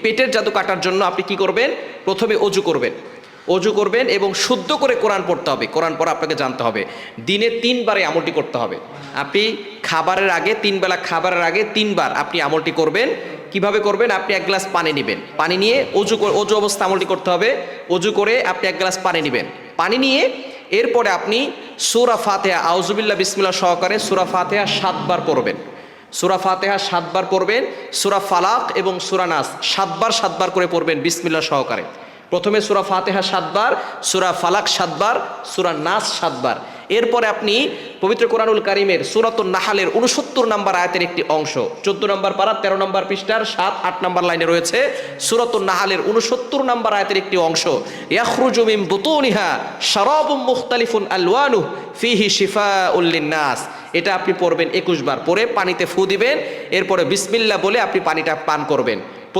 পেটের জাদু কাটার জন্য আপনি কি করবেন? প্রথমে অজু করবেন, অজু করবেন এবং শুদ্ধ করে কোরআন পড়তে হবে। কোরআন পড়া আপনাকে জানতে হবে। দিনে 3 বারে আমলটি করতে হবে। আপনি খাবারের আগে, 3 বেলা খাবারের আগে 3 বার আপনি আমলটি করবেন। কিভাবে করবেন? আপনি 1 গ্লাস পানি নেবেন, পানি নিয়ে অজু অবস্থা আমলটি করতে হবে। অজু করে আপনি 1 গ্লাস পানি নেবেন, পানি নিয়ে এরপরে আপনি সূরা ফাতিহা আউযুবিল্লাহ বিসমিল্লাহ সহকারে সূরা ফাতিহা 7 বার পড়বেন। সূরা ফাতিহা 7 বার পড়বেন, সূরা ফালাক এবং সূরা নাস 7 বার 7 বার করে পড়বেন বিসমিল্লাহ সহকারে। প্রথমে সূরা ফাতিহা 7 বার, সূরা ফালাক 7 বার, সূরা নাস 7 বার। এরপরে আপনি পবিত্র কোরআনুল কারীমের সূরাতুন নাহলের 69 নম্বর আয়াতের একটি অংশ, 14 নম্বর পারা 13 নম্বর পৃষ্ঠার 7-8 নম্বর লাইনে রয়েছে সূরাতুন নাহলের 69 নম্বর আয়াতের একটি অংশ, ইয়াখরুজু মিন বুতুনিহা শারাবুম মুখতালিফুন আলওয়ানুহু ফিহি শিফাউল লিন্নাস। এটা আপনি পড়বেন 21 বার, পরে পানিতে ফু দিবেন, এরপরে বিসমিল্লাহ বলে আপনি পানিটা পান করবেন।